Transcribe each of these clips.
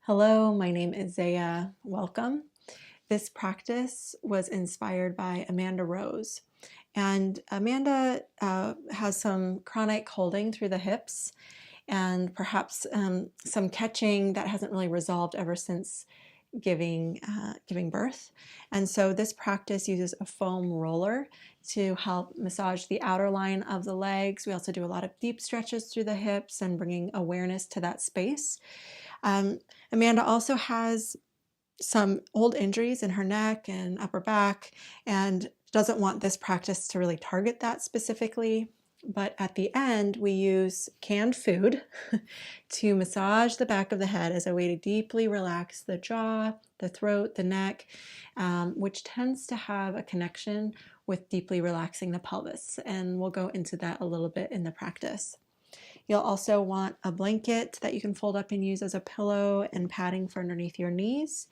Hello, my name is Zaya. Welcome. This practice was inspired by Amanda Rose. And Amanda has some chronic holding through the hips and perhaps some catching that hasn't really resolved ever since giving birth. And so this practice uses a foam roller to help massage the outer line of the legs. We also do a lot of deep stretches through the hips and bringing awareness to that space. Amanda also has some old injuries in her neck and upper back and doesn't want this practice to really target that specifically. But at the end, we use canned food to massage the back of the head as a way to deeply relax the jaw, the throat, the neck, which tends to have a connection with deeply relaxing the pelvis. And we'll go into that a little bit in the practice. You'll also want a blanket that you can fold up and use as a pillow and padding for underneath your knees.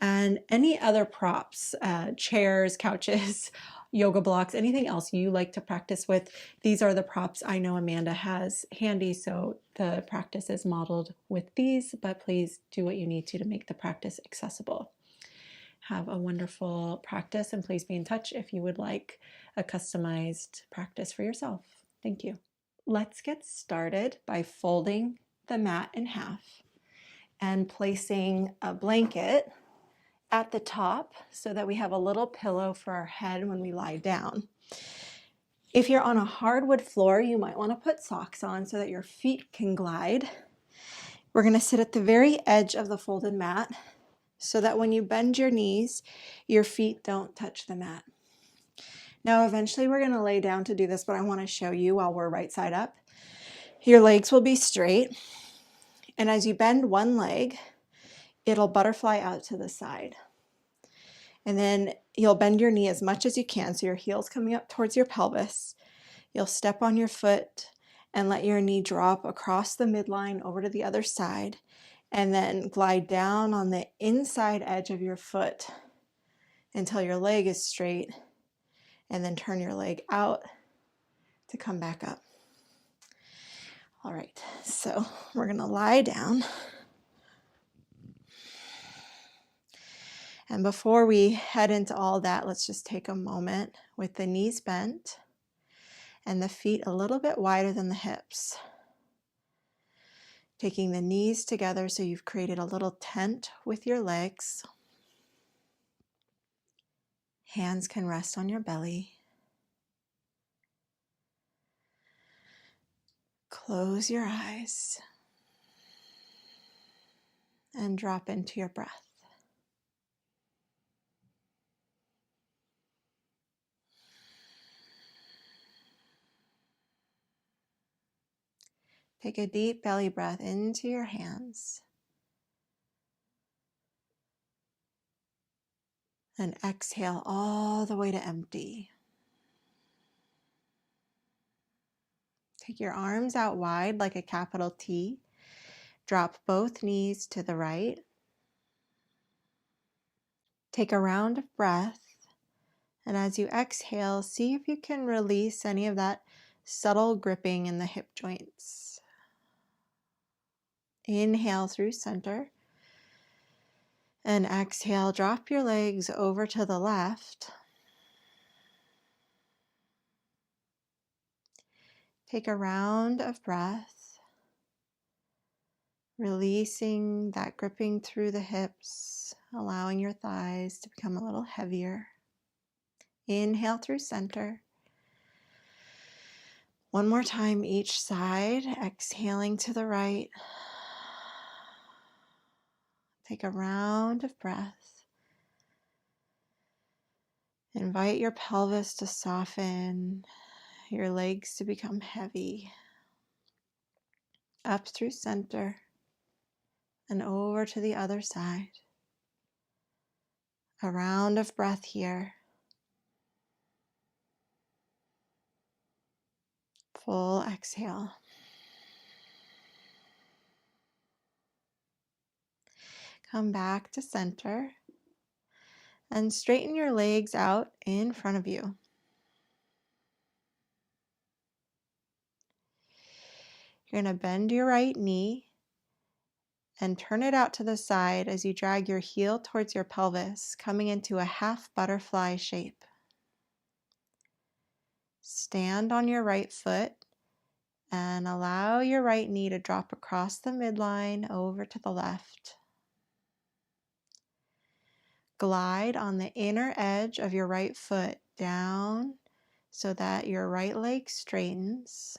And any other props, chairs, couches, yoga blocks, anything else you like to practice with. These are the props I know Amanda has handy, so the practice is modeled with these, but please do what you need to make the practice accessible. Have a wonderful practice, and please be in touch if you would like a customized practice for yourself. Thank you. Let's get started by folding the mat in half and placing a blanket at the top so that we have a little pillow for our head when we lie down. If you're on a hardwood floor, you might want to put socks on so that your feet can glide. We're going to sit at the very edge of the folded mat so that when you bend your knees, your feet don't touch the mat. Now, eventually we're going to lay down to do this, but I want to show you while we're right side up. Your legs will be straight, and as you bend one leg, it'll butterfly out to the side. And then you'll bend your knee as much as you can, so your heel's coming up towards your pelvis. You'll step on your foot and let your knee drop across the midline over to the other side, and then glide down on the inside edge of your foot until your leg is straight, and then turn your leg out to come back up. All right, so we're going to lie down. And before we head into all that, let's just take a moment with the knees bent and the feet a little bit wider than the hips. Taking the knees together so you've created a little tent with your legs. Hands can rest on your belly. Close your eyes and drop into your breath. Take a deep belly breath into your hands and exhale all the way to empty. Take your arms out wide like a capital T. Drop both knees to the right. Take a round of breath, and as you exhale, see if you can release any of that subtle gripping in the hip joints. Inhale through center, and exhale, drop your legs over to the left. Take a round of breath, releasing that gripping through the hips, allowing your thighs to become a little heavier. Inhale through center. One more time each side, exhaling to the right. Take a round of breath. Invite your pelvis to soften, your legs to become heavy. Up through center and over to the other side. A round of breath here. Full exhale. Come back to center and straighten your legs out in front of you. You're going to bend your right knee and turn it out to the side as you drag your heel towards your pelvis, coming into a half butterfly shape. Stand on your right foot and allow your right knee to drop across the midline over to the left. Glide on the inner edge of your right foot down so that your right leg straightens.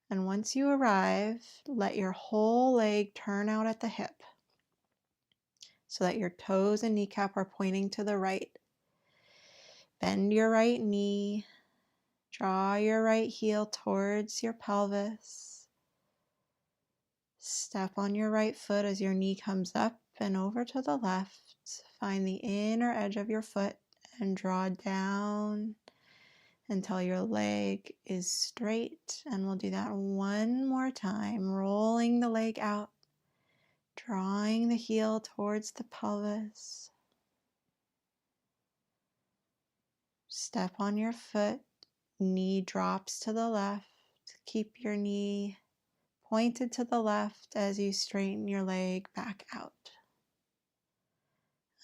And once you arrive, let your whole leg turn out at the hip so that your toes and kneecap are pointing to the right. Bend your right knee, draw your right heel towards your pelvis. Step on your right foot as your knee comes up and over to the left. Find the inner edge of your foot and draw down until your leg is straight. And we'll do that one more time, rolling the leg out, drawing the heel towards the pelvis. Step on your foot, knee drops to the left. Keep your knee pointed to the left as you straighten your leg back out.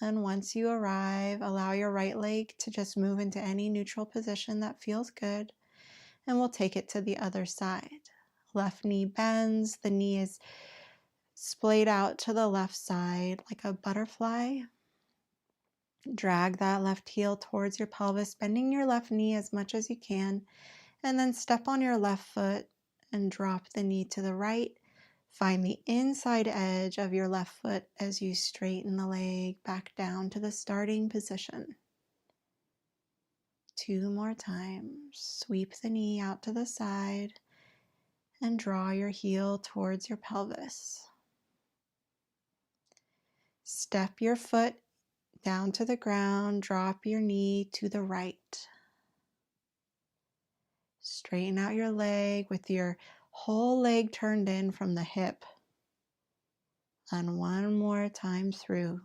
And once you arrive, allow your right leg to just move into any neutral position that feels good. And we'll take it to the other side. Left knee bends, the knee is splayed out to the left side like a butterfly. Drag that left heel towards your pelvis, bending your left knee as much as you can. And then step on your left foot and drop the knee to the right. Find the inside edge of your left foot as you straighten the leg back down to the starting position. 2 more times. Sweep the knee out to the side and draw your heel towards your pelvis. Step your foot down to the ground, drop your knee to the right. Straighten out your leg with your whole leg turned in from the hip. And one more time through.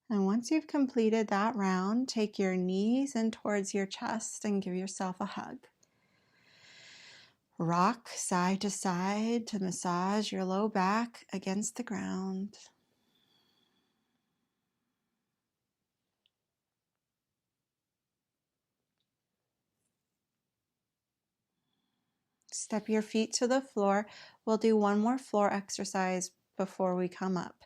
And once you've completed that round, take your knees in towards your chest and give yourself a hug. Rock side to side to massage your low back against the ground. Step your feet to the floor. We'll do one more floor exercise before we come up.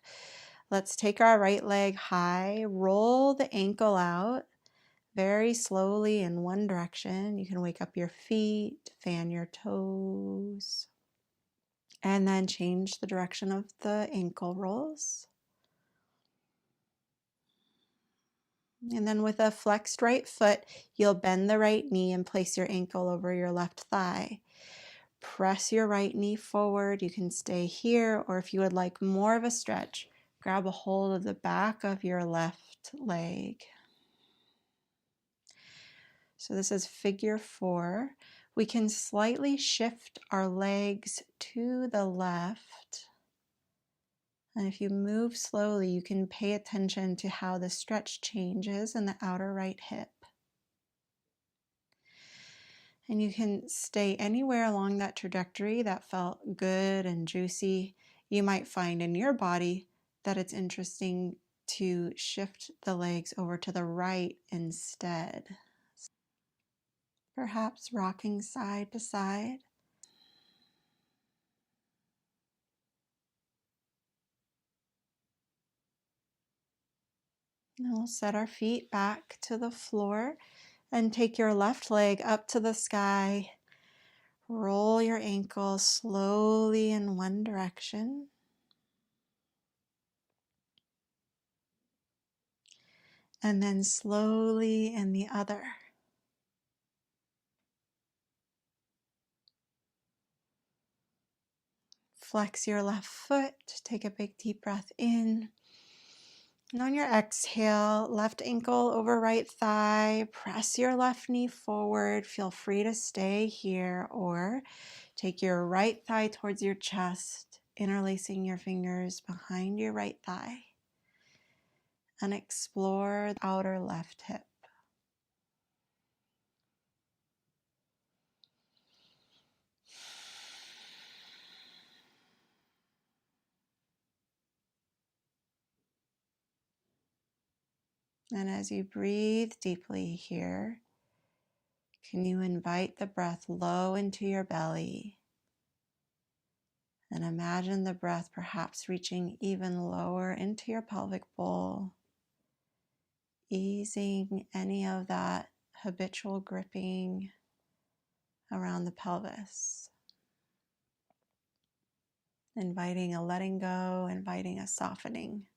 Let's take our right leg high, roll the ankle out very slowly in one direction. You can wake up your feet, fan your toes, and then change the direction of the ankle rolls. And then with a flexed right foot, you'll bend the right knee and place your ankle over your left thigh. Press your right knee forward. You can stay here, or if you would like more of a stretch, grab a hold of the back of your left leg. So this is figure 4. We can slightly shift our legs to the left. And if you move slowly, you can pay attention to how the stretch changes in the outer right hip. And you can stay anywhere along that trajectory that felt good and juicy. You might find in your body that it's interesting to shift the legs over to the right instead. Perhaps rocking side to side. And we'll set our feet back to the floor and take your left leg up to the sky. Roll your ankle slowly in one direction. And then slowly in the other. Flex your left foot. Take a big deep breath in. And on your exhale, left ankle over right thigh, press your left knee forward. Feel free to stay here or take your right thigh towards your chest, interlacing your fingers behind your right thigh, and explore the outer left hip. And as you breathe deeply here, can you invite the breath low into your belly and imagine the breath perhaps reaching even lower into your pelvic bowl, easing any of that habitual gripping around the pelvis, inviting a letting go, inviting a softening.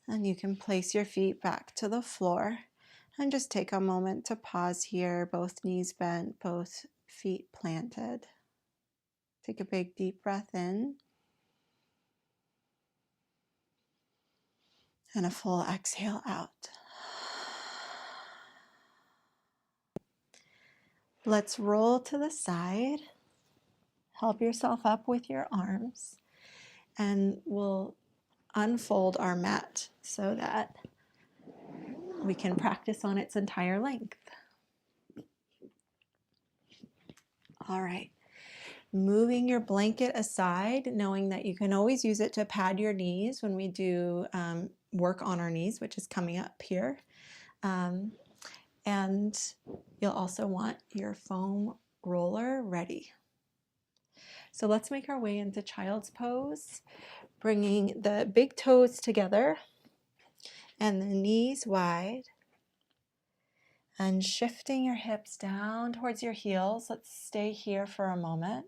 And you can place your feet back to the floor and just take a moment to pause here, both knees bent, both feet planted. Take a big deep breath in and a full exhale out. Let's roll to the side. Help yourself up with your arms, and we'll unfold our mat so that we can practice on its entire length. All right. Moving your blanket aside, knowing that you can always use it to pad your knees when we do work on our knees, which is coming up here. And you'll also want your foam roller ready. So let's make our way into child's pose, bringing the big toes together and the knees wide, and shifting your hips down towards your heels. Let's stay here for a moment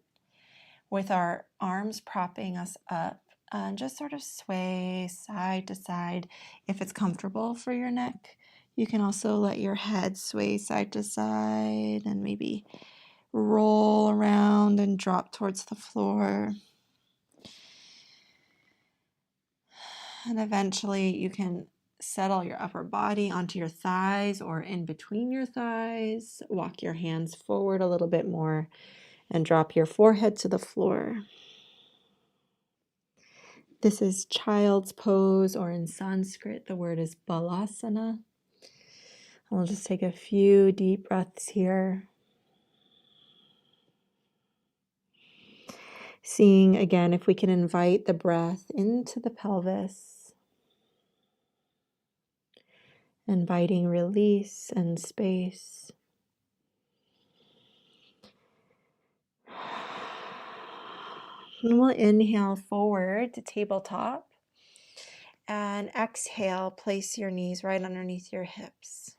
with our arms propping us up, and just sort of sway side to side if it's comfortable for your neck. You can also let your head sway side to side and maybe roll around and drop towards the floor. And eventually you can settle your upper body onto your thighs or in between your thighs. Walk your hands forward a little bit more and drop your forehead to the floor. This is child's pose, or in Sanskrit, the word is balasana. I'll just take a few deep breaths here. Seeing again if we can invite the breath into the pelvis, inviting release and space. And we'll inhale forward to tabletop, and exhale, place your knees right underneath your hips.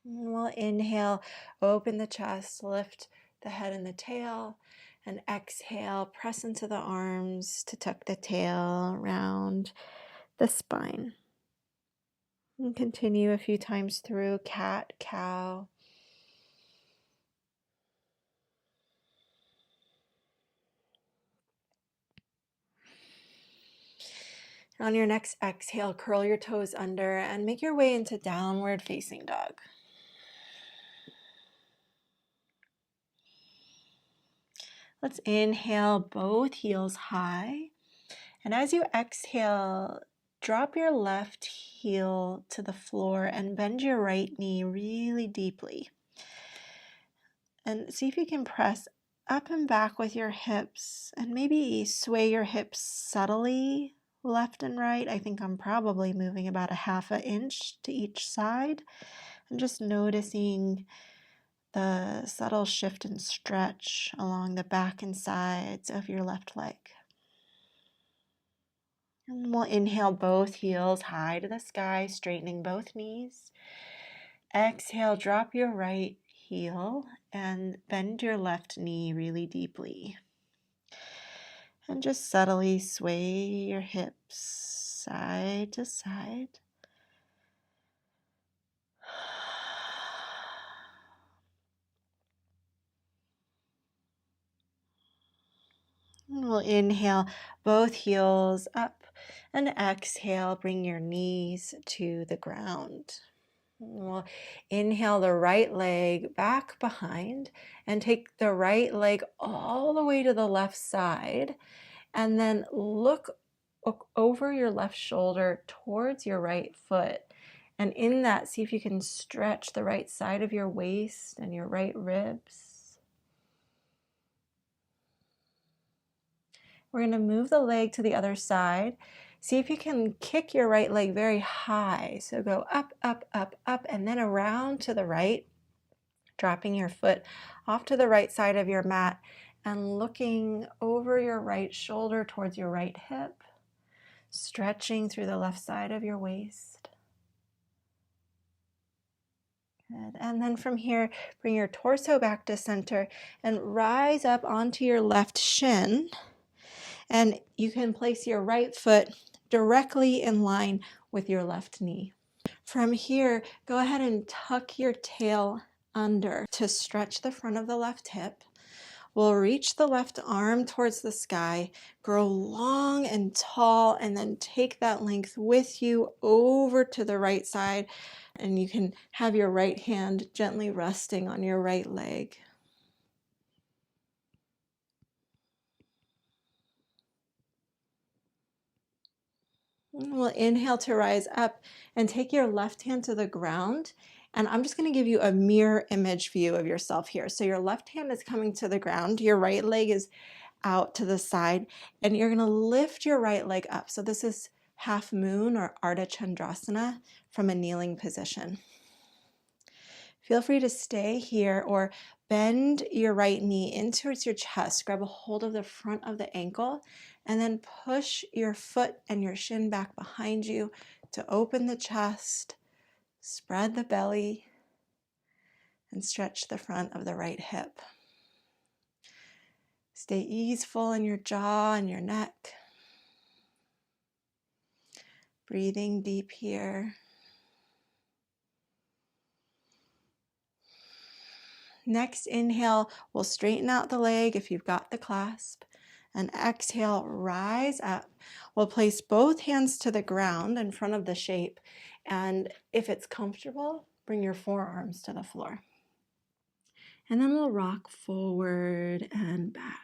And we'll inhale, open the chest, lift the head and the tail, and exhale, press into the arms to tuck the tail around the spine. And continue a few times through cat, cow. On your next exhale, curl your toes under and make your way into downward facing dog. Let's inhale, both heels high. And as you exhale, drop your left heel to the floor and bend your right knee really deeply. And see if you can press up and back with your hips and maybe sway your hips subtly left and right. I think I'm probably moving about a half an inch to each side. And just noticing the subtle shift and stretch along the back and sides of your left leg. And we'll inhale, both heels high to the sky, straightening both knees. Exhale, drop your right heel and bend your left knee really deeply. And just subtly sway your hips side to side. We'll inhale both heels up, and exhale, bring your knees to the ground. We'll inhale the right leg back behind and take the right leg all the way to the left side, and then look over your left shoulder towards your right foot. And in that, see if you can stretch the right side of your waist and your right ribs. We're going to move the leg to the other side. See if you can kick your right leg very high. So go up, up, up, up, and then around to the right, dropping your foot off to the right side of your mat and looking over your right shoulder towards your right hip, stretching through the left side of your waist. Good. And then from here, bring your torso back to center and rise up onto your left shin. And you can place your right foot directly in line with your left knee. From here, go ahead and tuck your tail under to stretch the front of the left hip. We'll reach the left arm towards the sky, grow long and tall, and then take that length with you over to the right side. And you can have your right hand gently resting on your right leg. We'll inhale to rise up and take your left hand to the ground. And I'm just going to give you a mirror image view of yourself here. So your left hand is coming to the ground, your right leg is out to the side, and you're going to lift your right leg up. So this is half moon or Ardha Chandrasana from a kneeling position. Feel free to stay here or bend your right knee in towards your chest. Grab a hold of the front of the ankle and then push your foot and your shin back behind you to open the chest, spread the belly, and stretch the front of the right hip. Stay easeful in your jaw and your neck. Breathing deep here. Next inhale, we'll straighten out the leg if you've got the clasp. And exhale, rise up. We'll place both hands to the ground in front of the shape. And if it's comfortable, bring your forearms to the floor. And then we'll rock forward and back.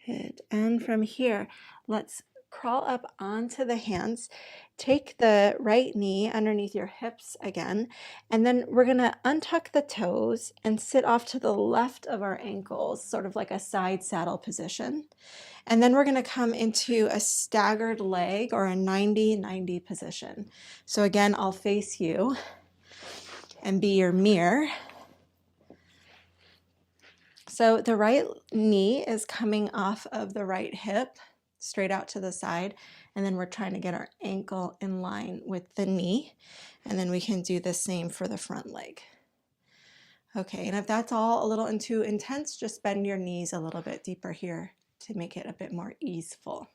Good. And from here, let's crawl up onto the hands. Take the right knee underneath your hips again, and then we're going to untuck the toes and sit off to the left of our ankles, sort of like a side saddle position. And then we're going to come into a staggered leg or a 90-90 position. So again, I'll face you and be your mirror. So the right knee is coming off of the right hip, straight out to the side, and then we're trying to get our ankle in line with the knee, and then we can do the same for the front leg. Okay, and if that's all a little too intense, just bend your knees a little bit deeper here to make it a bit more easeful.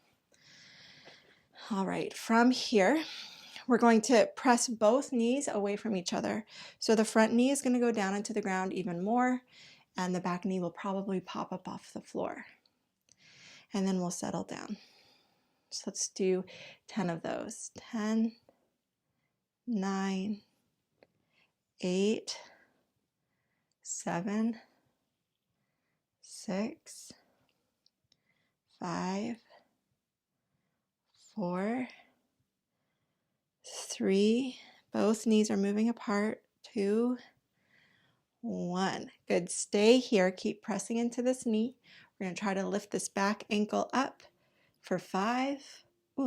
All right, from here, we're going to press both knees away from each other. So the front knee is going to go down into the ground even more, and the back knee will probably pop up off the floor. And then we'll settle down. So let's do 10 of those. 10, 9, 8, 7, 6, 5, 4, 3. Both knees are moving apart. 2, 1. Good. Stay here. Keep pressing into this knee. We're going to try to lift this back ankle up for 5,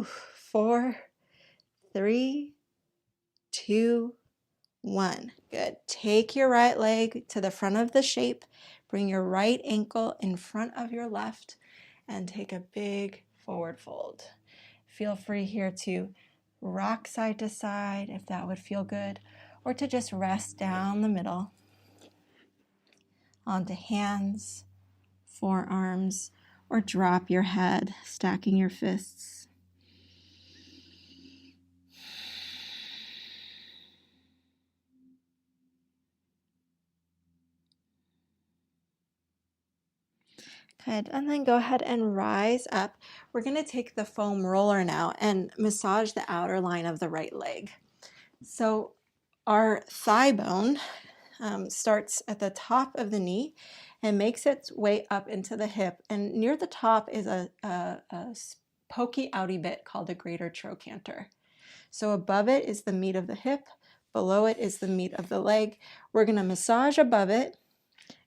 4, 3, 2, 1. Good. Take your right leg to the front of the shape. Bring your right ankle in front of your left and take a big forward fold. Feel free here to rock side to side if that would feel good, or to just rest down the middle. onto hands, forearms, or drop your head, stacking your fists. Good, and then go ahead and rise up. We're going to take the foam roller now and massage the outer line of the right leg. So our thigh bone starts at the top of the knee and makes its way up into the hip. And near the top is a pokey outy bit called a greater trochanter. So above it is the meat of the hip. Below it is the meat of the leg. We're going to massage above it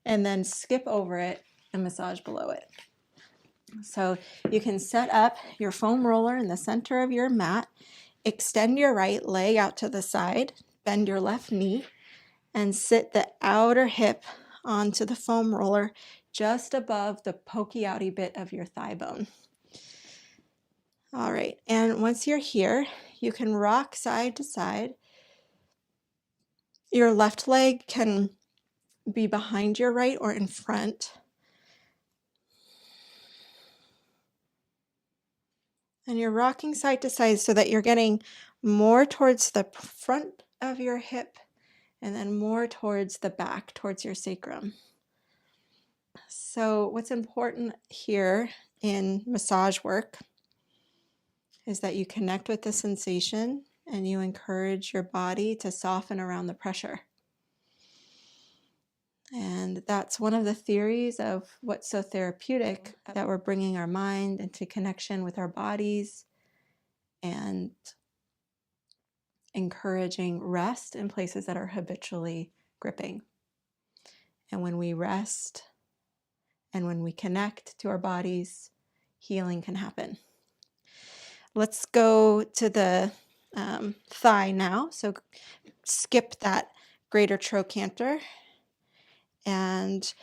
and then skip over it and massage below it. So you can set up your foam roller in the center of your mat, extend your right leg out to the side, bend your left knee, and sit the outer hip onto the foam roller just above the pokey outy bit of your thigh bone. All right, and once you're here, you can rock side to side. Your left leg can be behind your right or in front. And you're rocking side to side so that you're getting more towards the front of your hip and then more towards the back, towards your sacrum. So what's important here in massage work is that you connect with the sensation and you encourage your body to soften around the pressure. And that's one of the theories of what's so therapeutic, that we're bringing our mind into connection with our bodies and encouraging rest in places that are habitually gripping. And when we rest and when we connect to our bodies, healing can happen. Let's go to the thigh now. So skip that greater trochanter. And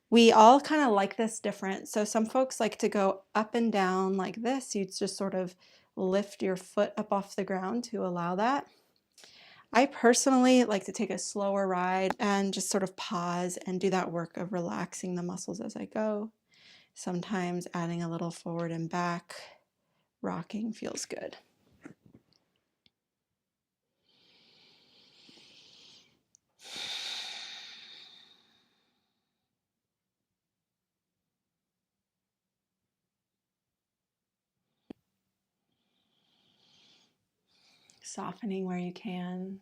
we all kind of like this different. So some folks like to go up and down like this. You just sort of lift your foot up off the ground to allow that. I personally like to take a slower ride and just sort of pause and do that work of relaxing the muscles as I go. Sometimes adding a little forward and back, rocking feels good. Softening where you can.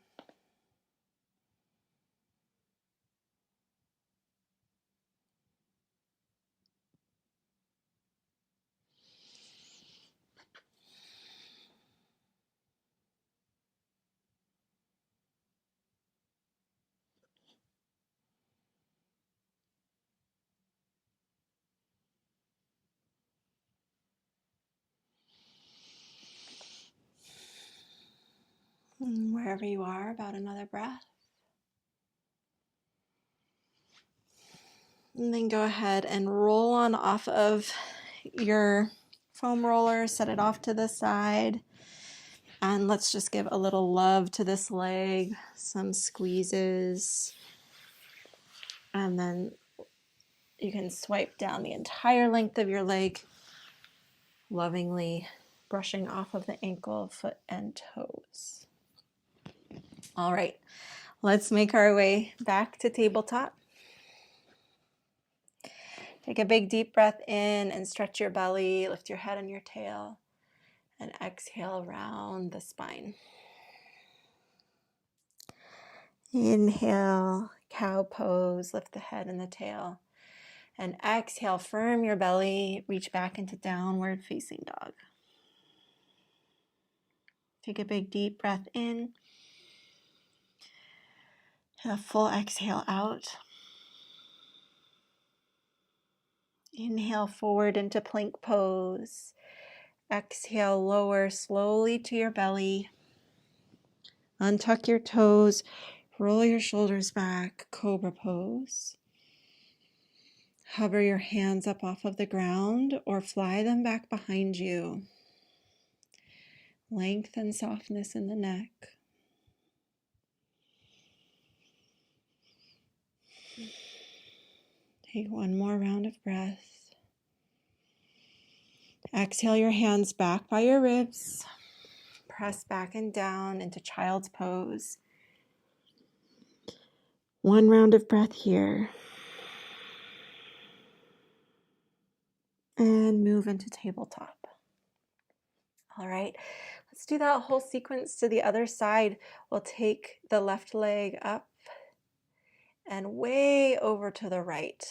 And wherever you are, about another breath. And then go ahead and roll on off of your foam roller, set it off to the side. And let's just give a little love to this leg, some squeezes. And then you can swipe down the entire length of your leg, lovingly brushing off of the ankle, foot, and toes. All right, let's make our way back to tabletop. Take a big deep breath in and stretch your belly, lift your head and your tail, and exhale round the spine. Inhale, cow pose, lift the head and the tail. And exhale, firm your belly, reach back into downward facing dog. Take a big deep breath in and a full exhale out. Inhale forward into plank pose. Exhale, lower slowly to your belly. Untuck your toes, roll your shoulders back, cobra pose. Hover your hands up off of the ground or fly them back behind you. Length and softness in the neck. Take one more round of breath. Exhale your hands back by your ribs. Press back and down into child's pose. One round of breath here. And move into tabletop. All right, let's do that whole sequence to the other side. We'll take the left leg up and way over to the right.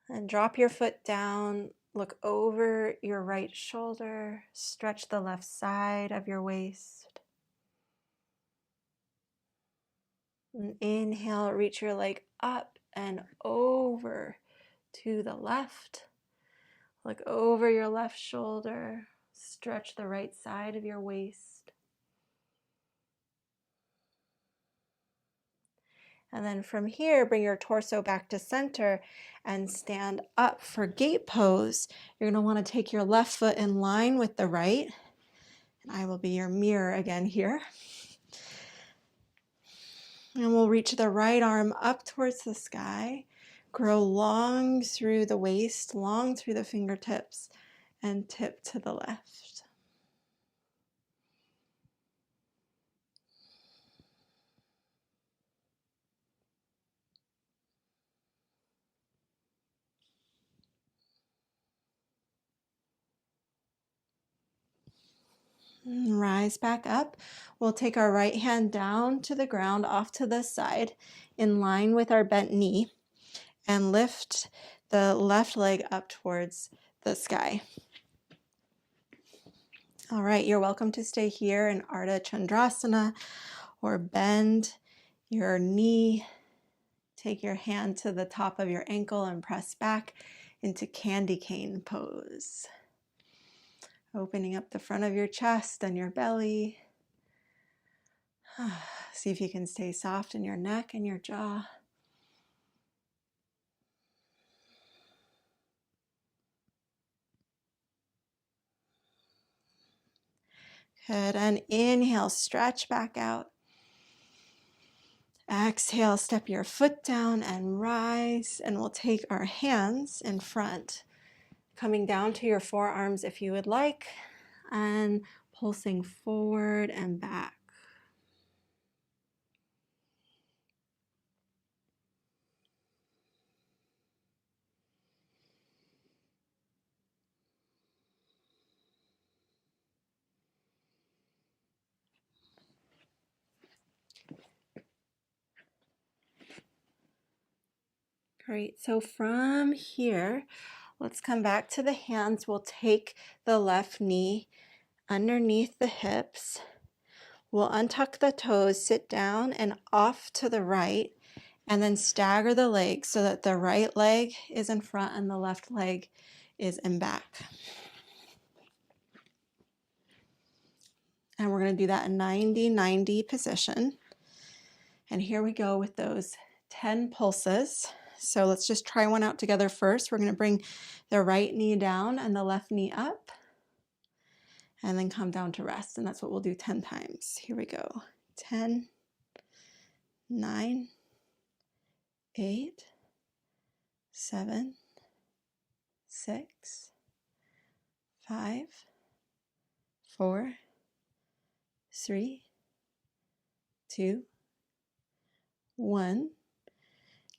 And drop your foot down, look over your right shoulder, stretch the left side of your waist. And inhale, reach your leg up and over to the left. Look over your left shoulder, stretch the right side of your waist. And then from here, bring your torso back to center and stand up for gate pose. You're going to want to take your left foot in line with the right. And I will be your mirror again here. And we'll reach the right arm up towards the sky. Grow long through the waist, long through the fingertips, and tip to the left. And rise back up. We'll take our right hand down to the ground, off to the side, in line with our bent knee, and lift the left leg up towards the sky. All right, you're welcome to stay here in Ardha Chandrasana or bend your knee. Take your hand to the top of your ankle and press back into candy cane pose. Opening up the front of your chest and your belly. See if you can stay soft in your neck and your jaw. Good, and inhale, stretch back out. Exhale, step your foot down and rise, and we'll take our hands in front, coming down to your forearms if you would like, and pulsing forward and back. Great, so from here, let's come back to the hands. We'll take the left knee underneath the hips. We'll untuck the toes, sit down and off to the right, and then stagger the legs so that the right leg is in front and the left leg is in back. And we're going to do that in 90-90 position. And here we go with those 10 pulses. So let's just try one out together first. We're going to bring the right knee down and the left knee up, and then come down to rest. And that's what we'll do 10 times. Here we go. 10, 9, 8, 7, 6, 5, 4, 3, 2, 1.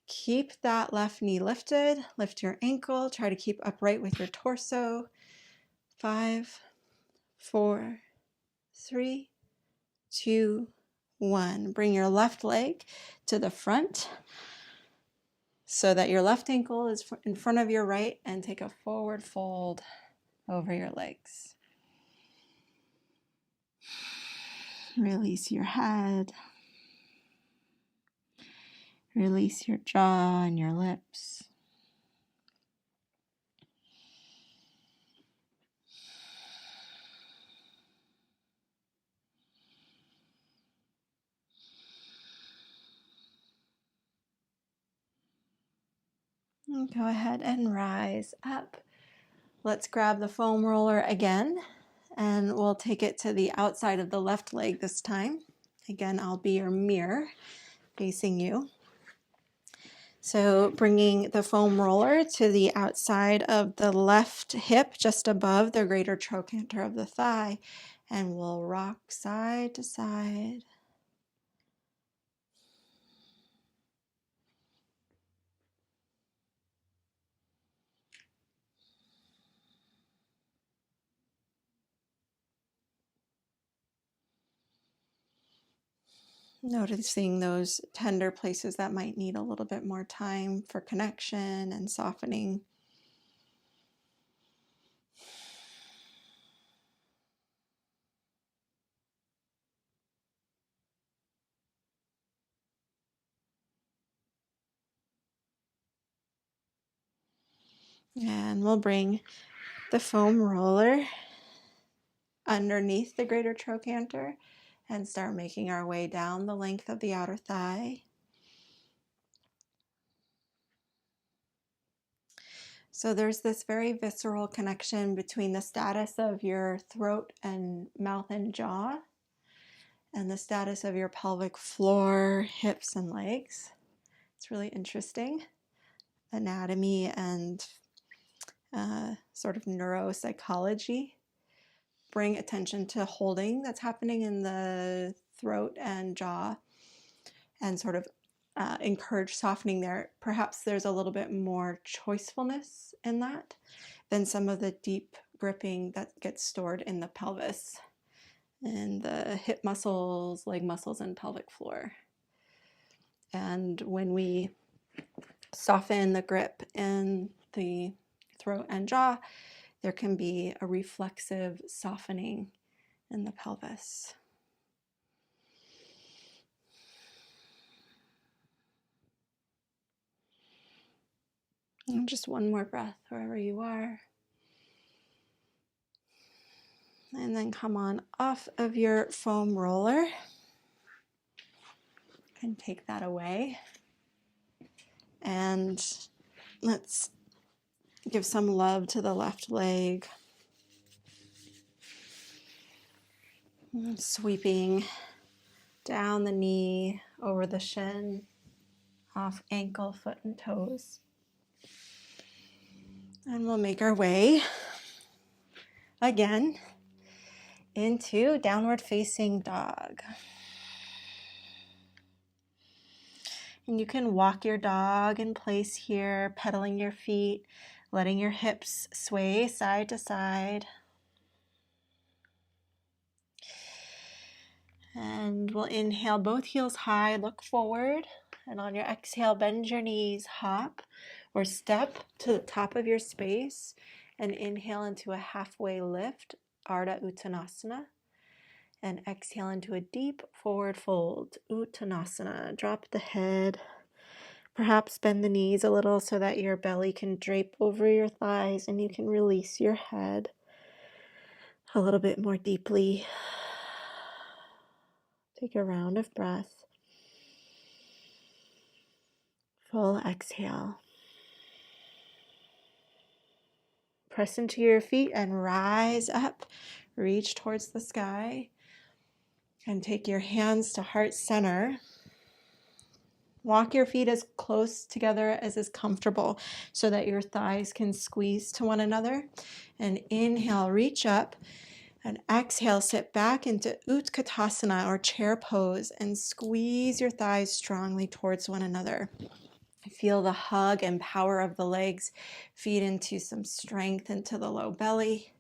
Keep that left knee lifted. Lift your ankle. Try to keep upright with your torso. 5, 4, 3, 2, 1. Bring your left leg to the front so that your left ankle is in front of your right, and take a forward fold over your legs. Release your head. Release your jaw and your lips. And go ahead and rise up. Let's grab the foam roller again, and we'll take it to the outside of the left leg this time. Again, I'll be your mirror facing you. So bringing the foam roller to the outside of the left hip, just above the greater trochanter of the thigh, and we'll rock side to side. Noticing those tender places that might need a little bit more time for connection and softening. And we'll bring the foam roller underneath the greater trochanter and start making our way down the length of the outer thigh. So there's this very visceral connection between the status of your throat and mouth and jaw and the status of your pelvic floor, hips, and legs. It's really interesting. Anatomy and sort of neuropsychology. Bring attention to holding that's happening in the throat and jaw and sort of encourage softening there. Perhaps there's a little bit more choicefulness in that than some of the deep gripping that gets stored in the pelvis and the hip muscles, leg muscles, and pelvic floor. And when we soften the grip in the throat and jaw, there can be a reflexive softening in the pelvis. And just one more breath wherever you are. And then come on off of your foam roller and take that away. And let's give some love to the left leg. Sweeping down the knee, over the shin, off ankle, foot, and toes. And we'll make our way again into downward facing dog. And you can walk your dog in place here, pedaling your feet, letting your hips sway side to side. And we'll inhale both heels high, look forward. And on your exhale, bend your knees, hop or step to the top of your space and inhale into a halfway lift, Ardha Uttanasana. And exhale into a deep forward fold, Uttanasana. Drop the head. Perhaps bend the knees a little so that your belly can drape over your thighs and you can release your head a little bit more deeply. Take a round of breath. Full exhale. Press into your feet and rise up. Reach towards the sky. And take your hands to heart center. Walk your feet as close together as is comfortable so that your thighs can squeeze to one another. And inhale, reach up. And exhale, sit back into Utkatasana or chair pose and squeeze your thighs strongly towards one another. Feel the hug and power of the legs feed into some strength into the low belly.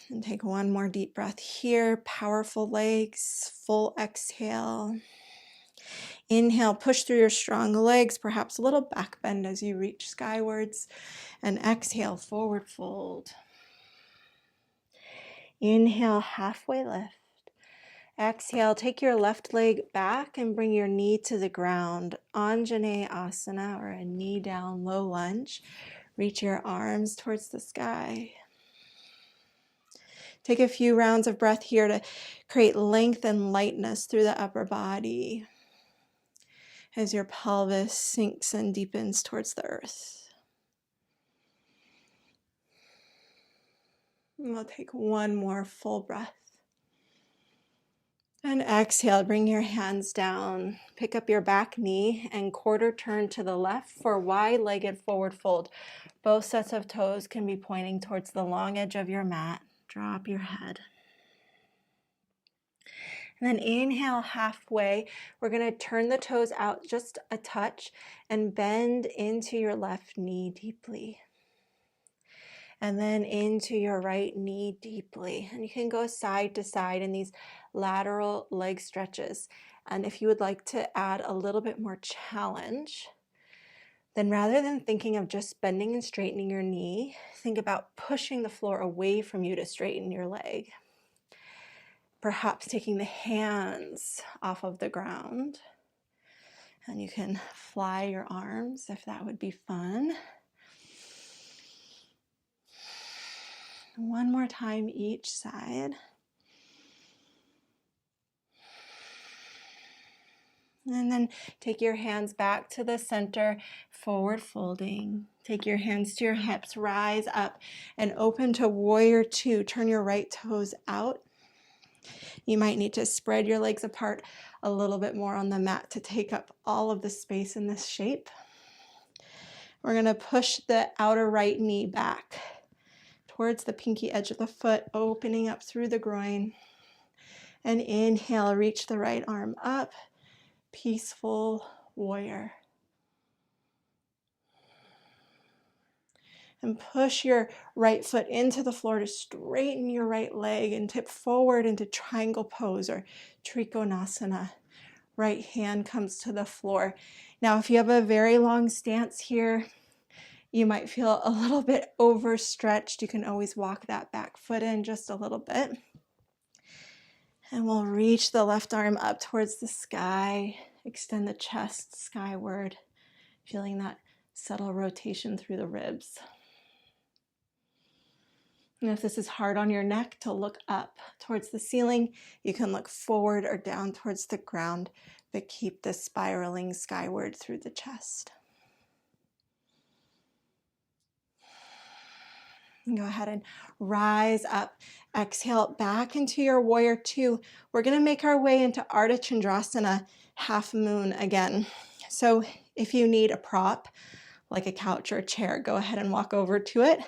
And take one more deep breath here. Powerful legs, full exhale. Inhale, push through your strong legs, perhaps a little back bend as you reach skywards. And exhale, forward fold. Inhale, halfway lift. Exhale, take your left leg back and bring your knee to the ground. Anjaneyasana or a knee down low lunge. Reach your arms towards the sky. Take a few rounds of breath here to create length and lightness through the upper body as your pelvis sinks and deepens towards the earth. And we'll take one more full breath. And exhale, bring your hands down. Pick up your back knee and quarter turn to the left for wide-legged forward fold. Both sets of toes can be pointing towards the long edge of your mat. Drop your head. And then inhale halfway. We're going to turn the toes out just a touch and bend into your left knee deeply. And then into your right knee deeply. And you can go side to side in these lateral leg stretches. And if you would like to add a little bit more challenge, then rather than thinking of just bending and straightening your knee, think about pushing the floor away from you to straighten your leg. Perhaps taking the hands off of the ground. And you can fly your arms if that would be fun. One more time each side. And then take your hands back to the center, forward folding. Take your hands to your hips, rise up and open to warrior two. Turn your right toes out. You might need to spread your legs apart a little bit more on the mat to take up all of the space in this shape. We're going to push the outer right knee back towards the pinky edge of the foot, opening up through the groin. And inhale, reach the right arm up, peaceful warrior. And push your right foot into the floor to straighten your right leg and tip forward into triangle pose or trikonasana. Right hand comes to the floor. Now, if you have a very long stance here, you might feel a little bit overstretched. You can always walk that back foot in just a little bit. And we'll reach the left arm up towards the sky. Extend the chest skyward, feeling that subtle rotation through the ribs. And if this is hard on your neck to look up towards the ceiling, you can look forward or down towards the ground, but keep the spiraling skyward through the chest. And go ahead and rise up. Exhale back into your warrior two. We're going to make our way into Ardha Chandrasana, half moon again. So if you need a prop, like a couch or a chair, go ahead and walk over to it.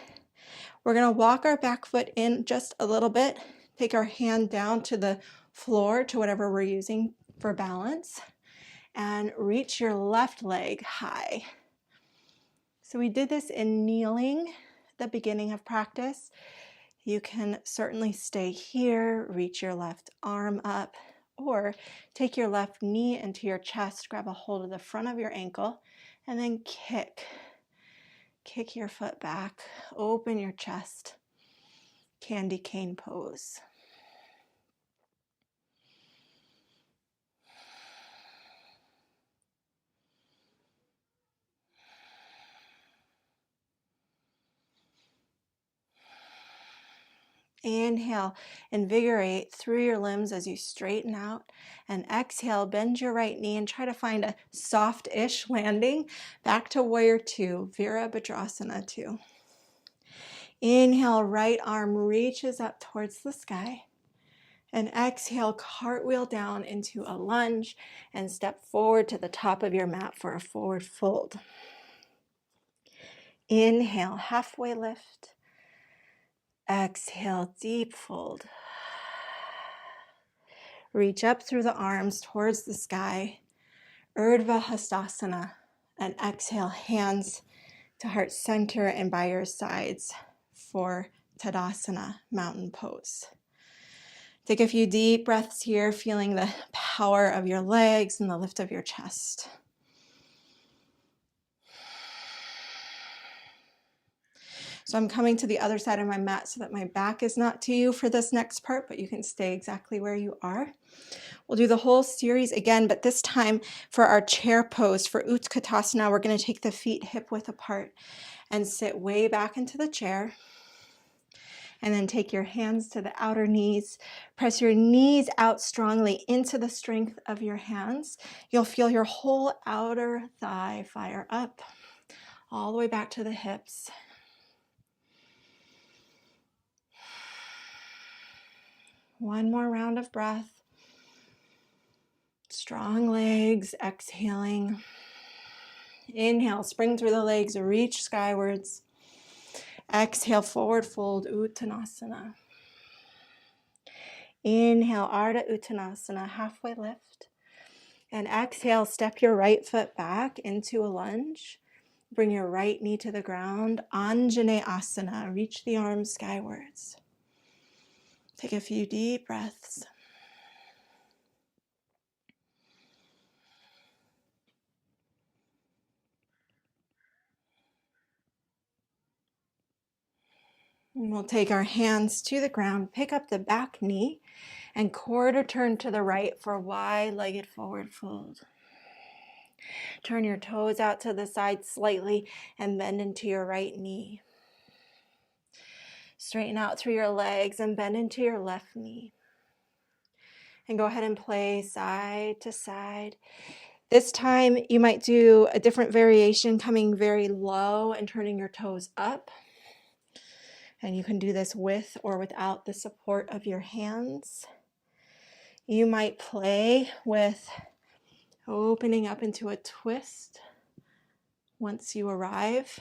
We're going to walk our back foot in just a little bit. Take our hand down to the floor, to whatever we're using for balance, and reach your left leg high. So we did this in kneeling at the beginning of practice. You can certainly stay here, reach your left arm up, or take your left knee into your chest, grab a hold of the front of your ankle, and then kick. Kick your foot back, open your chest, candy cane pose. Inhale, invigorate through your limbs as you straighten out. And exhale, bend your right knee and try to find a soft-ish landing. Back to warrior two, Virabhadrasana 2. Inhale, right arm reaches up towards the sky. And exhale, cartwheel down into a lunge and step forward to the top of your mat for a forward fold. Inhale, halfway lift. Exhale, deep fold. Reach up through the arms towards the sky, Urdhva Hastasana, and exhale, hands to heart center and by your sides for Tadasana, mountain pose. Take a few deep breaths here, feeling the power of your legs and the lift of your chest. So I'm coming to the other side of my mat so that my back is not to you for this next part, but you can stay exactly where you are. We'll do the whole series again, but this time for our chair pose, for Utkatasana, we're going to take the feet hip width apart and sit way back into the chair. And then take your hands to the outer knees. Press your knees out strongly into the strength of your hands. You'll feel your whole outer thigh fire up, all the way back to the hips. One more round of breath. Strong legs, exhaling. Inhale, spring through the legs, reach skywards. Exhale, forward fold, Uttanasana. Inhale, Ardha Uttanasana, halfway lift. And exhale, step your right foot back into a lunge. Bring your right knee to the ground, Anjaneyasana, reach the arms skywards. Take a few deep breaths. And we'll take our hands to the ground, pick up the back knee, and quarter turn to the right for wide-legged forward fold. Turn your toes out to the side slightly and bend into your right knee. Straighten out through your legs and bend into your left knee. And go ahead and play side to side. This time you might do a different variation, coming very low and turning your toes up. And you can do this with or without the support of your hands. You might play with opening up into a twist once you arrive.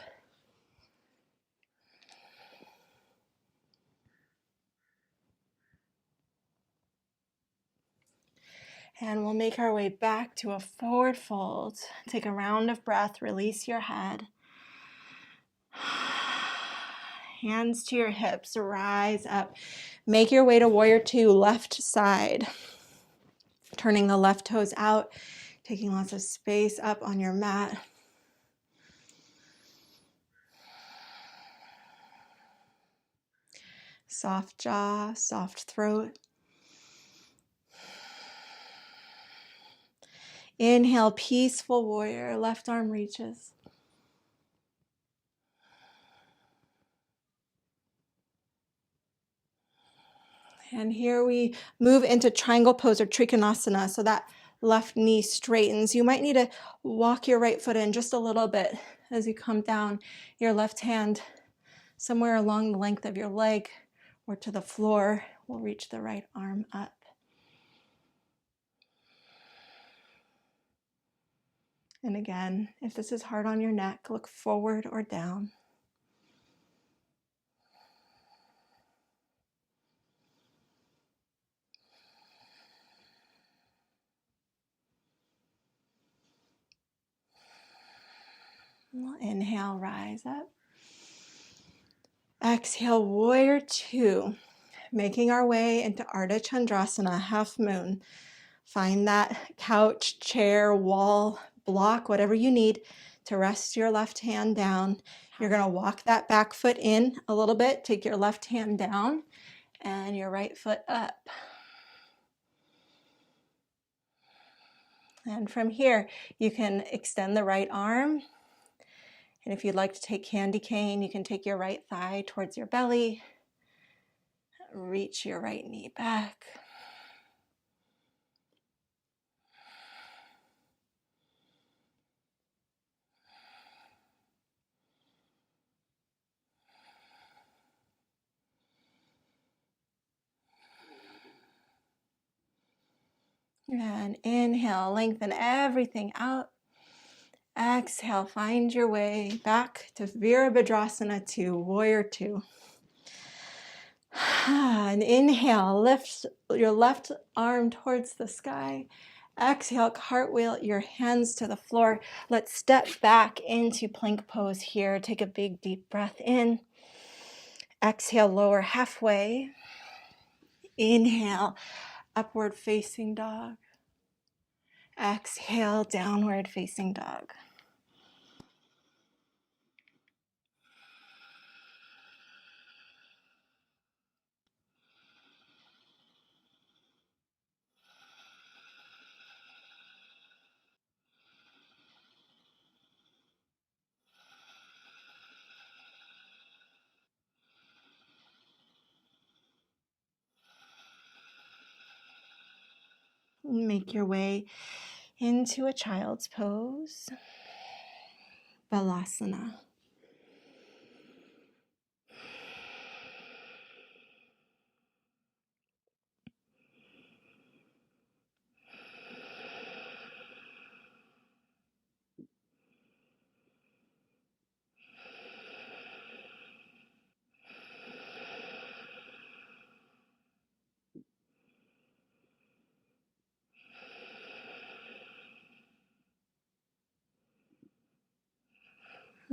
And we'll make our way back to a forward fold. Take a round of breath, release your head. Hands to your hips, rise up. Make your way to warrior two, left side. Turning the left toes out, taking lots of space up on your mat. Soft jaw, soft throat. Inhale, peaceful warrior, left arm reaches. And here we move into triangle pose or trikonasana, so that left knee straightens. You might need to walk your right foot in just a little bit as you come down. Your left hand somewhere along the length of your leg or to the floor will reach the right arm up. And again, if this is hard on your neck, look forward or down. We'll inhale, rise up. Exhale, warrior two. Making our way into Ardha Chandrasana, half moon. Find that couch, chair, wall, block, whatever you need to rest your left hand down. You're going to walk that back foot in a little bit. Take your left hand down and your right foot up. And from here, you can extend the right arm. And if you'd like to take candy cane, you can take your right thigh towards your belly. Reach your right knee back. And inhale, lengthen everything out. Exhale, find your way back to Virabhadrasana 2, warrior two. And inhale, lift your left arm towards the sky. Exhale, cartwheel your hands to the floor. Let's step back into plank pose here. Take a big deep breath in. Exhale, lower halfway. Inhale, upward facing dog. Exhale, downward facing dog. Make your way into a child's pose, Balasana.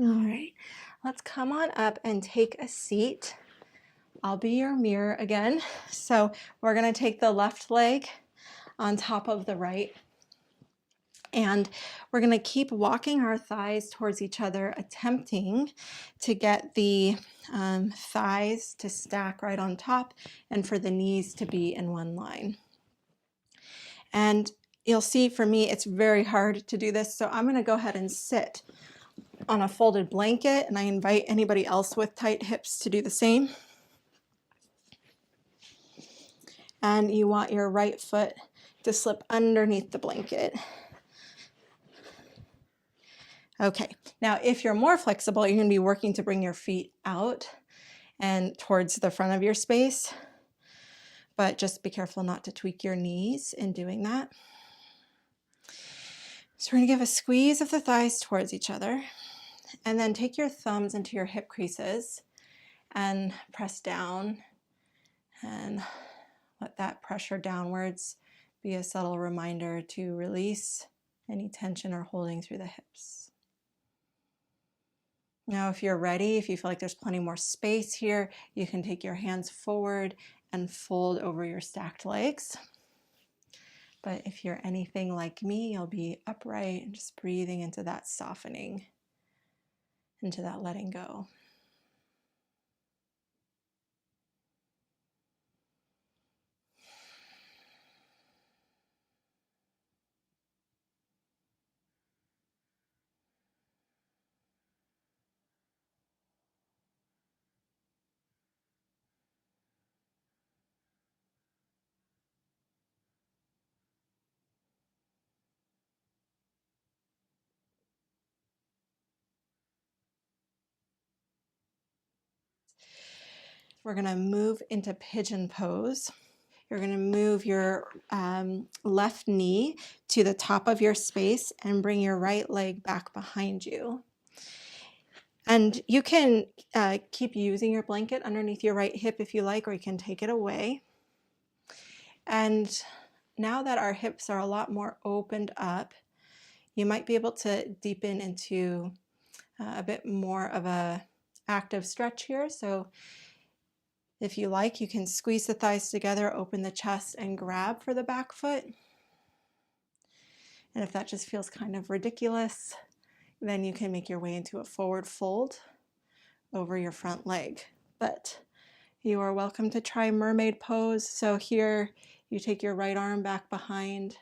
All right, let's come on up and take a seat. I'll be your mirror again. So we're gonna take the left leg on top of the right, and we're gonna keep walking our thighs towards each other, attempting to get the thighs to stack right on top and for the knees to be in one line. And you'll see for me, it's very hard to do this. So I'm gonna go ahead and sit on a folded blanket, and I invite anybody else with tight hips to do the same. And you want your right foot to slip underneath the blanket. Okay, now if you're more flexible, you're gonna be working to bring your feet out and towards the front of your space, but just be careful not to tweak your knees in doing that. So we're gonna give a squeeze of the thighs towards each other, and then take your thumbs into your hip creases and press down, and let that pressure downwards be a subtle reminder to release any tension or holding through the hips. Now, if you're ready, if you feel like there's plenty more space here, you can take your hands forward and fold over your stacked legs. But if you're anything like me, you'll be upright and just breathing into that softening, into that letting go. We're going to move into pigeon pose. You're going to move your left knee to the top of your space and bring your right leg back behind you. And you can keep using your blanket underneath your right hip if you like, or you can take it away. And now that our hips are a lot more opened up, you might be able to deepen into a bit more of a active stretch here. So if you like, you can squeeze the thighs together, open the chest, and grab for the back foot. And if that just feels kind of ridiculous, then you can make your way into a forward fold over your front leg. But you are welcome to try mermaid pose. So here you take your right arm back behind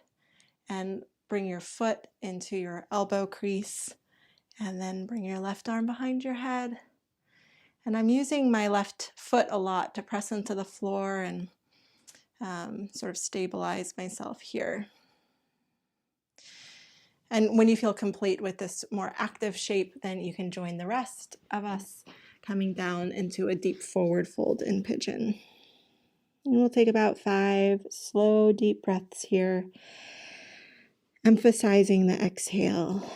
and bring your foot into your elbow crease, and then bring your left arm behind your head. And I'm using my left foot a lot to press into the floor and sort of stabilize myself here. And when you feel complete with this more active shape, then you can join the rest of us coming down into a deep forward fold in pigeon. And we'll take about 5 slow, deep breaths here, emphasizing the exhale.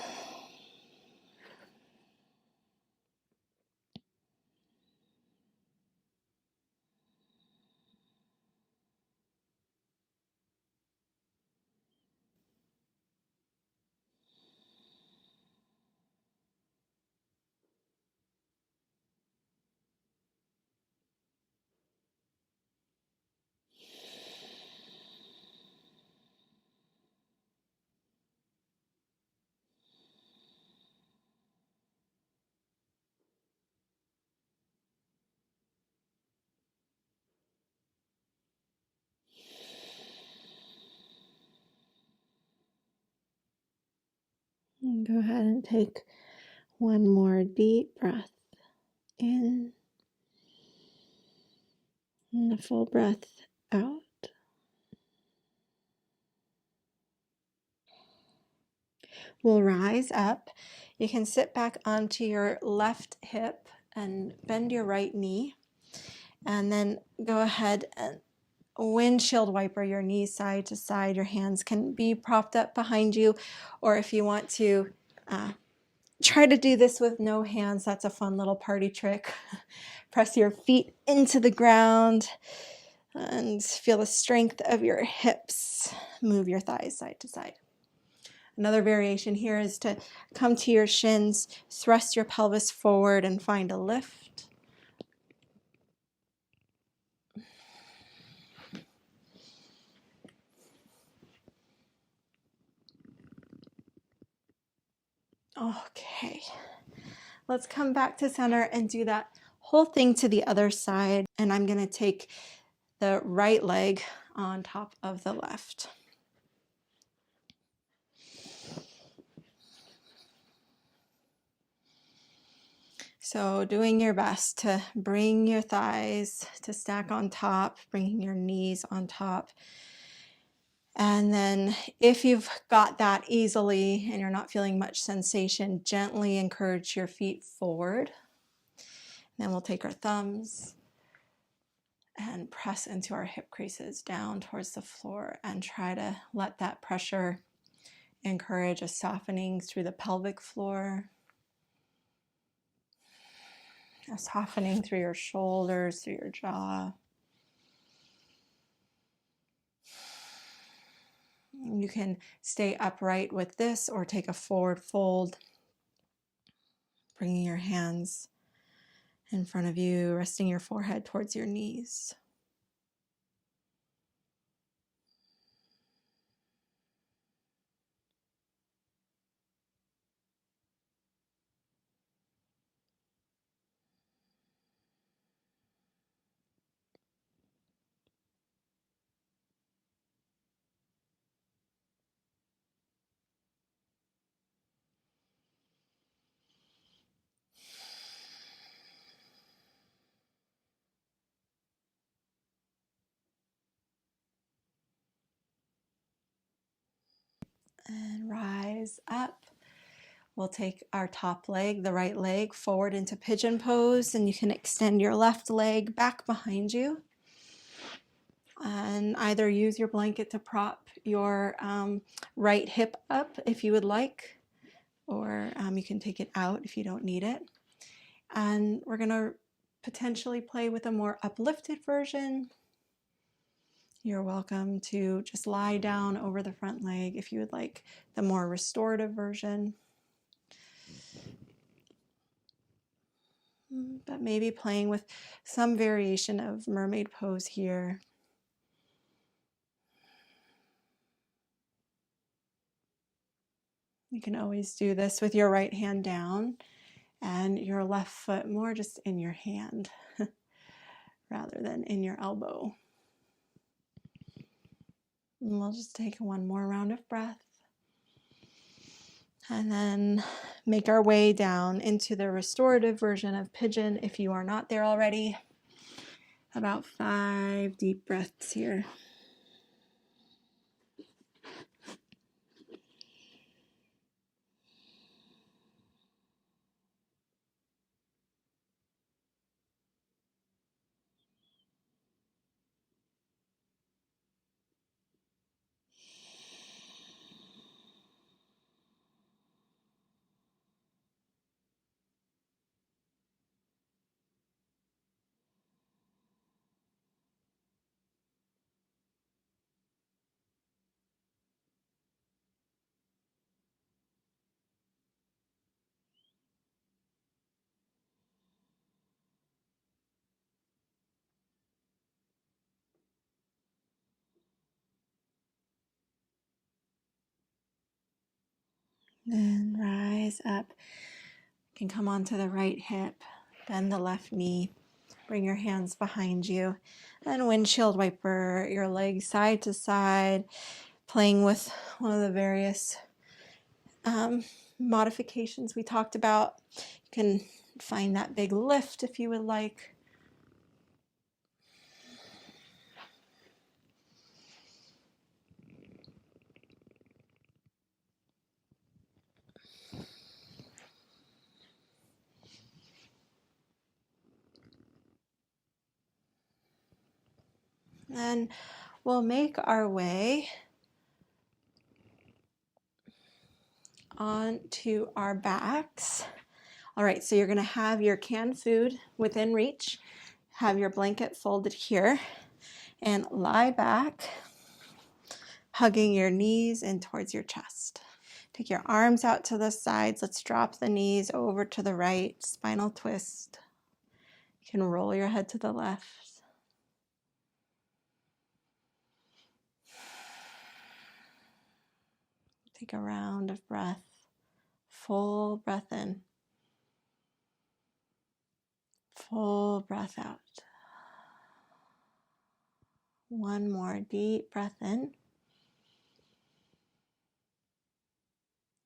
And go ahead and take one more deep breath in, and a full breath out. We'll rise up. You can sit back onto your left hip and bend your right knee, and then go ahead and windshield wiper your knees side to side. Your hands can be propped up behind you, or if you want to try to do this with no hands, that's a fun little party trick. Press your feet into the ground and feel the strength of your hips. Move your thighs side to side. Another variation here is to come to your shins, thrust your pelvis forward and find a lift. Okay, let's come back to center and do that whole thing to the other side. And I'm going to take the right leg on top of the left. So doing your best to bring your thighs to stack on top, bringing your knees on top. And then if you've got that easily and you're not feeling much sensation, gently encourage your feet forward. Then we'll take our thumbs and press into our hip creases down towards the floor and try to let that pressure encourage a softening through the pelvic floor, a softening through your shoulders, through your jaw. You can stay upright with this or take a forward fold, bringing your hands in front of you, resting your forehead towards your knees. And rise up. We'll take our top leg, the right leg, forward into pigeon pose, and you can extend your left leg back behind you. And either use your blanket to prop your right hip up if you would like, or you can take it out if you don't need it. And we're going to potentially play with a more uplifted version. You're welcome to just lie down over the front leg if you would like the more restorative version. But maybe playing with some variation of mermaid pose here. You can always do this with your right hand down and your left foot more just in your hand rather than in your elbow. And we'll just take one more round of breath. And then make our way down into the restorative version of pigeon if you are not there already. About 5 deep breaths here. Then rise up. You can come onto the right hip, bend the left knee, bring your hands behind you, and windshield wiper your legs side to side, playing with one of the various modifications we talked about. You can find that big lift if you would like. And we'll make our way onto our backs. All right, so you're going to have your canned food within reach, have your blanket folded here, and lie back, hugging your knees in towards your chest. Take your arms out to the sides. Let's drop the knees over to the right, spinal twist. You can roll your head to the left. Take a round of breath. Full breath in. Full breath out. One more deep breath in.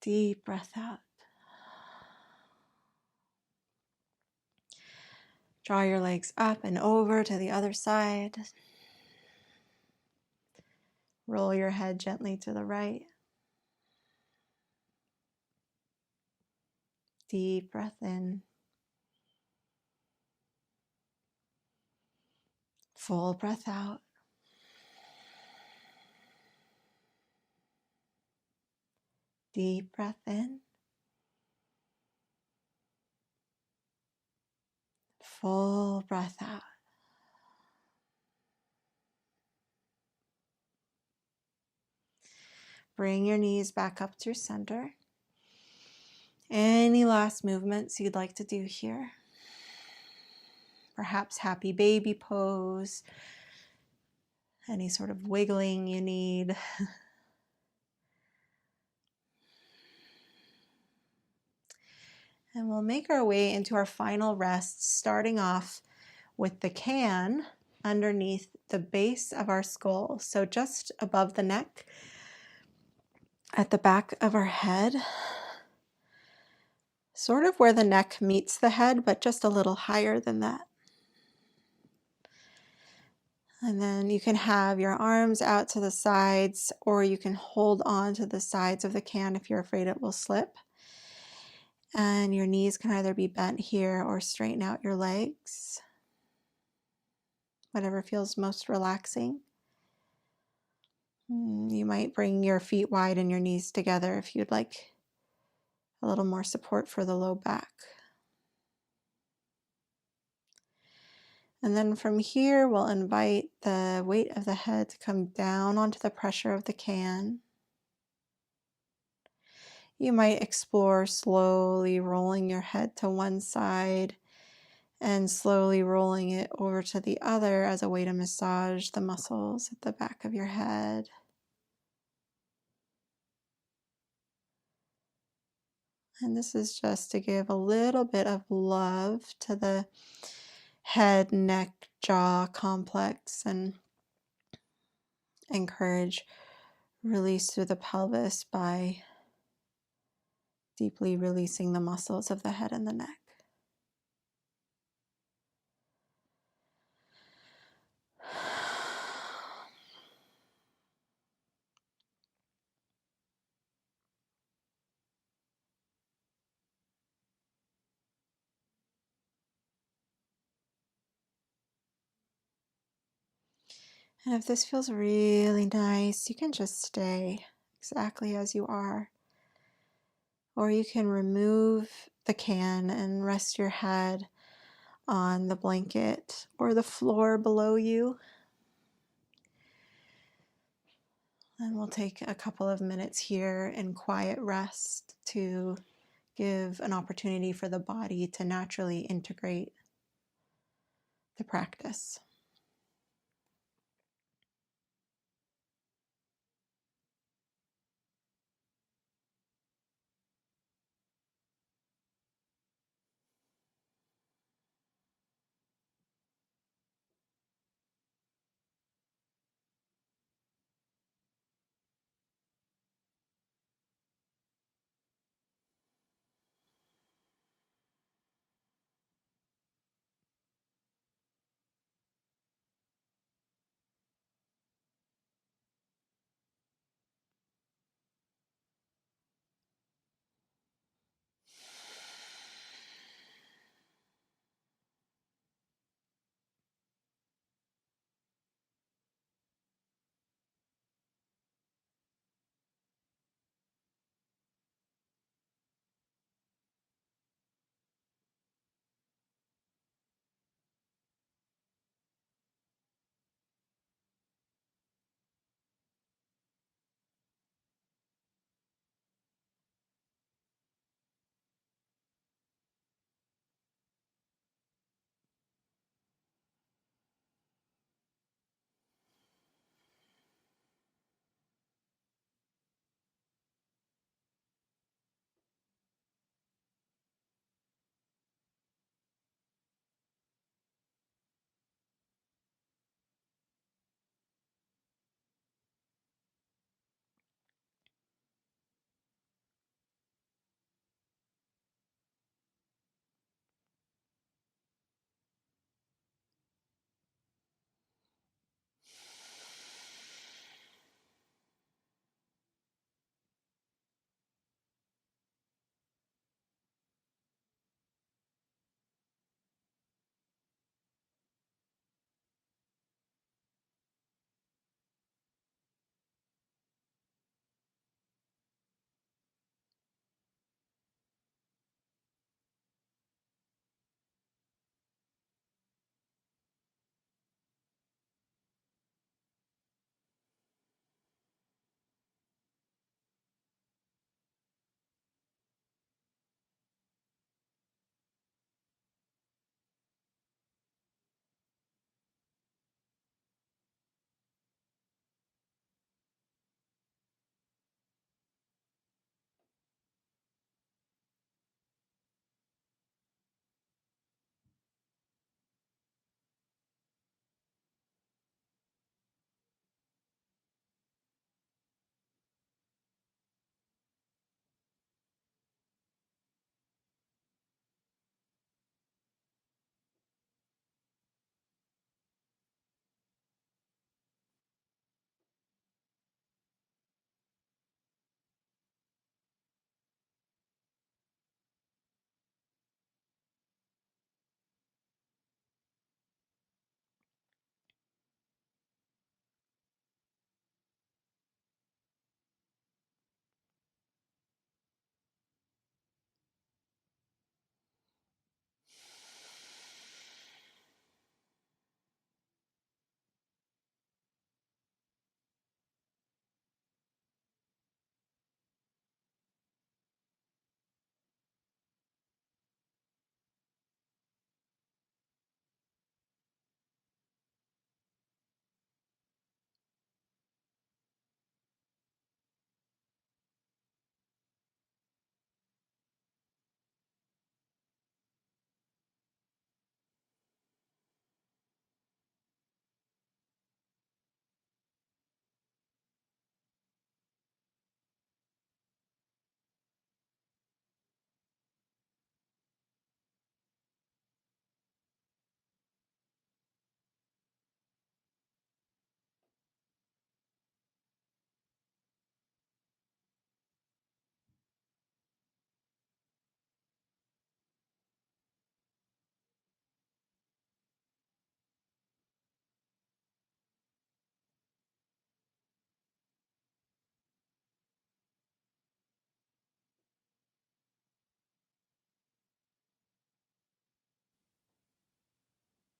Deep breath out. Draw your legs up and over to the other side. Roll your head gently to the right. Deep breath in. Full breath out. Deep breath in. Full breath out. Bring your knees back up to center. Any last movements you'd like to do here? Perhaps happy baby pose. Any sort of wiggling you need. And we'll make our way into our final rest, starting off with the can underneath the base of our skull. So just above the neck, at the back of our head, sort of where the neck meets the head, but just a little higher than that. And then you can have your arms out to the sides, or you can hold on to the sides of the can if you're afraid it will slip. And your knees can either be bent here or straighten out your legs. Whatever feels most relaxing. You might bring your feet wide and your knees together if you'd like a little more support for the low back. And then from here, we'll invite the weight of the head to come down onto the pressure of the can. You might explore slowly rolling your head to one side and slowly rolling it over to the other as a way to massage the muscles at the back of your head. And this is just to give a little bit of love to the head, neck, jaw complex and encourage release through the pelvis by deeply releasing the muscles of the head and the neck. And if this feels really nice, you can just stay exactly as you are. Or you can remove the can and rest your head on the blanket or the floor below you. And we'll take a couple of minutes here in quiet rest to give an opportunity for the body to naturally integrate the practice.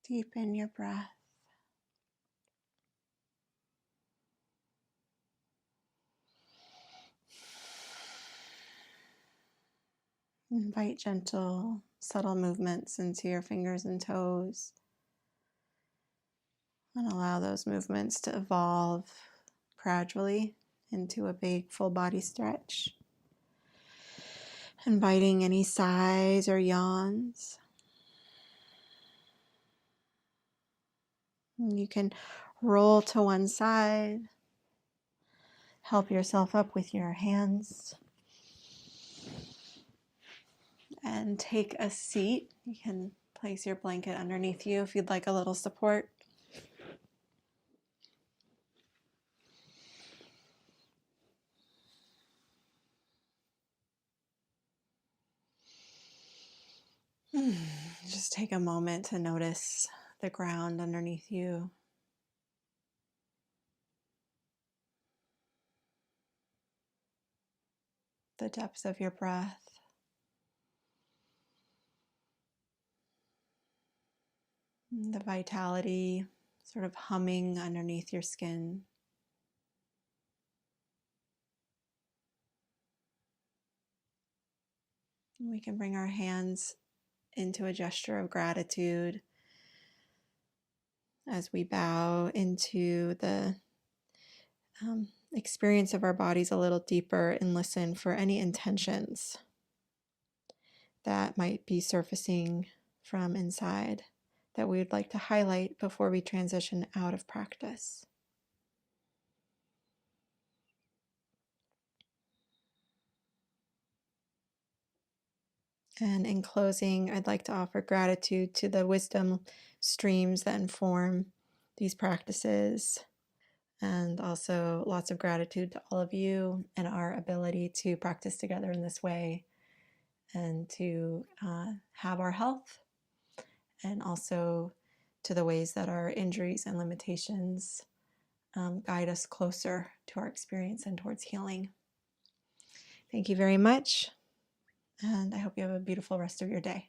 Deepen your breath. Invite gentle, subtle movements into your fingers and toes, and allow those movements to evolve gradually into a big full body stretch. Inviting any sighs or yawns. And you can roll to one side, help yourself up with your hands, and take a seat. You can place your blanket underneath you if you'd like a little support. Just take a moment to notice the ground underneath you. The depths of your breath. The vitality sort of humming underneath your skin. We can bring our hands into a gesture of gratitude as we bow into the experience of our bodies a little deeper and listen for any intentions that might be surfacing from inside that we would like to highlight before we transition out of practice. And in closing, I'd like to offer gratitude to the wisdom streams that inform these practices, and also lots of gratitude to all of you and our ability to practice together in this way and to have our health, and also to the ways that our injuries and limitations guide us closer to our experience and towards healing. Thank you very much, and I hope you have a beautiful rest of your day.